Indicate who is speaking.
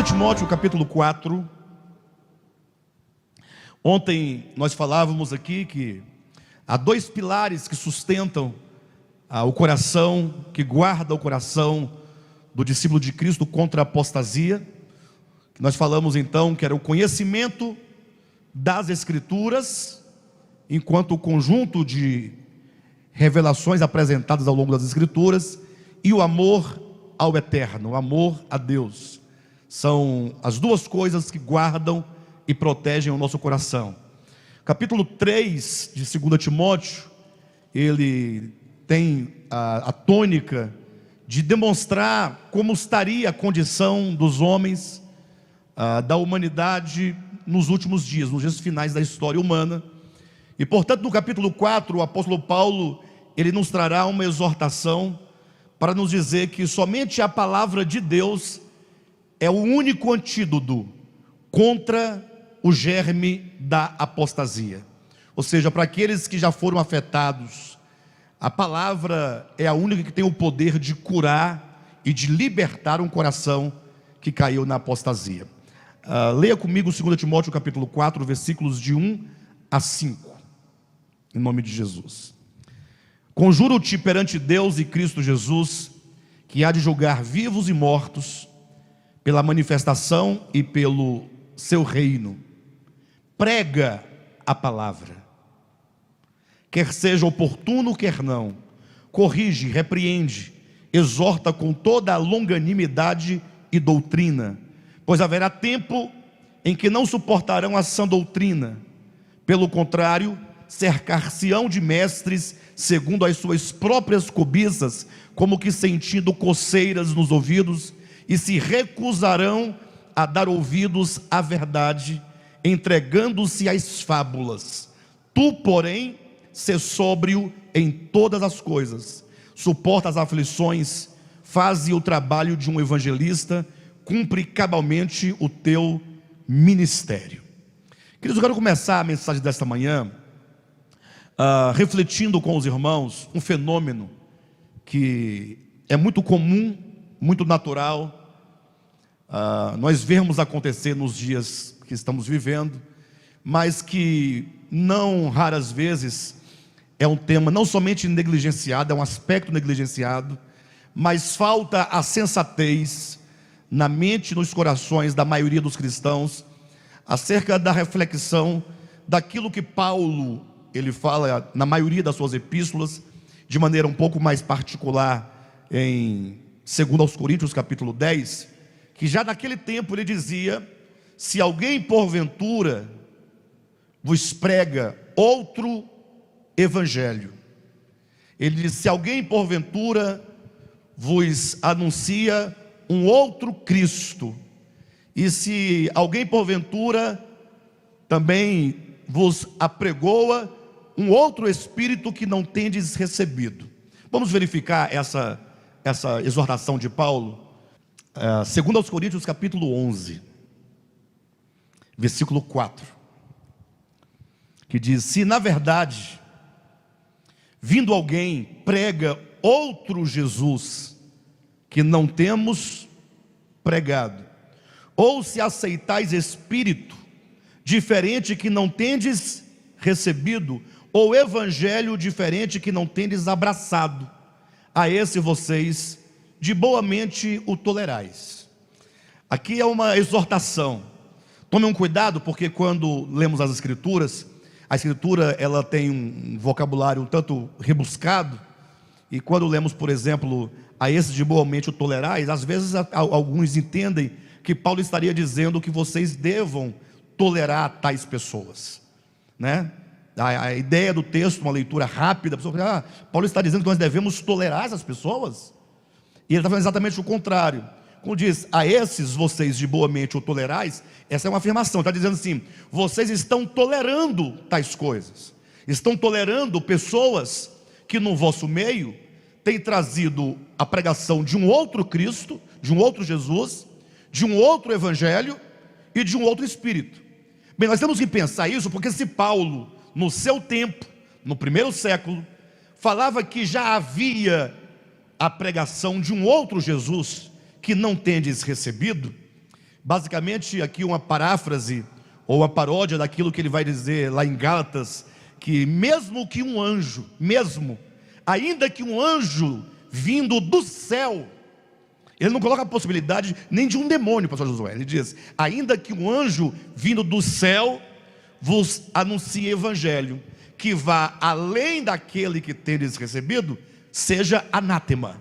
Speaker 1: 2 Timóteo capítulo 4. Ontem nós falávamos aqui que há dois pilares que sustentam o coração, que guarda o coração do discípulo de Cristo contra a apostasia. Nós falamos então que era o conhecimento das Escrituras, enquanto o conjunto de revelações apresentadas ao longo das Escrituras, e o amor ao eterno, o amor a Deus. São as duas coisas que guardam e protegem o nosso coração. Capítulo 3 de 2 Timóteo, ele tem a tônica de demonstrar como estaria a condição dos homens, da humanidade nos últimos dias, nos dias finais da história humana. E portanto no capítulo 4 o apóstolo Paulo, ele nos trará uma exortação para nos dizer que somente a palavra de Deus é o único antídoto contra o germe da apostasia. Ou seja, para aqueles que já foram afetados, a palavra é a única que tem o poder de curar e de libertar um coração que caiu na apostasia. Leia comigo 2 Timóteo capítulo 4, versículos de 1 a 5, em nome de Jesus. Conjuro-te perante Deus e Cristo Jesus, que há de julgar vivos e mortos, pela manifestação e pelo seu reino. Prega a palavra, quer seja oportuno, quer não. Corrige, repreende, exorta com toda a longanimidade e doutrina, pois haverá tempo em que não suportarão a sã doutrina. Pelo contrário, cercar-se-ão de mestres segundo as suas próprias cobiças, como que sentindo coceiras nos ouvidos, e se recusarão a dar ouvidos à verdade, entregando-se às fábulas. Tu, porém, sê sóbrio em todas as coisas, suporta as aflições, faze o trabalho de um evangelista, cumpre cabalmente o teu ministério. Queridos, eu quero começar a mensagem desta manhã refletindo com os irmãos um fenômeno que é muito comum, muito natural, nós vemos acontecer nos dias que estamos vivendo, mas que não raras vezes é um tema não somente negligenciado, é um aspecto negligenciado, mas falta a sensatez na mente e nos corações da maioria dos cristãos acerca da reflexão daquilo que Paulo, ele fala na maioria das suas epístolas, de maneira um pouco mais particular em 2 Coríntios capítulo 10, que já naquele tempo ele dizia: se alguém porventura vos prega outro evangelho, ele diz, se alguém porventura vos anuncia um outro Cristo, e se alguém porventura também vos apregoa um outro Espírito que não tendes recebido. Vamos verificar essa exortação de Paulo, 2 Coríntios capítulo 11, versículo 4, que diz: se na verdade, vindo alguém, prega outro Jesus, que não temos pregado, ou se aceitais Espírito diferente que não tendes recebido, ou evangelho diferente que não tendes abraçado, a esse vocês de boa mente o tolerais. Aqui é uma exortação. Tomem um cuidado, porque quando lemos as Escrituras, a Escritura ela tem um vocabulário um tanto rebuscado, e quando lemos, por exemplo, a esse de boa mente o tolerais, às vezes alguns entendem que Paulo estaria dizendo que vocês devam tolerar tais pessoas, né? A ideia do texto, uma leitura rápida, a pessoa fala, Paulo está dizendo que nós devemos tolerar essas pessoas, e ele está falando exatamente o contrário. Quando diz, a esses vocês de boa mente o tolerais, essa é uma afirmação, está dizendo assim, vocês estão tolerando tais coisas, estão tolerando pessoas que no vosso meio têm trazido a pregação de um outro Cristo, de um outro Jesus, de um outro evangelho e de um outro Espírito. Bem, nós temos que pensar isso, porque se Paulo, no seu tempo, no primeiro século, falava que já havia a pregação de um outro Jesus que não tendes recebido, Basicamente, aqui uma paráfrase ou uma paródia daquilo que ele vai dizer lá em Gálatas, que mesmo que um anjo, ainda que um anjo vindo do céu, ele não coloca a possibilidade nem de um demônio, pastor Josué. Ele diz: ainda que um anjo vindo do céu vos anuncie evangelho, que vá além daquele que tendes recebido, seja anátema.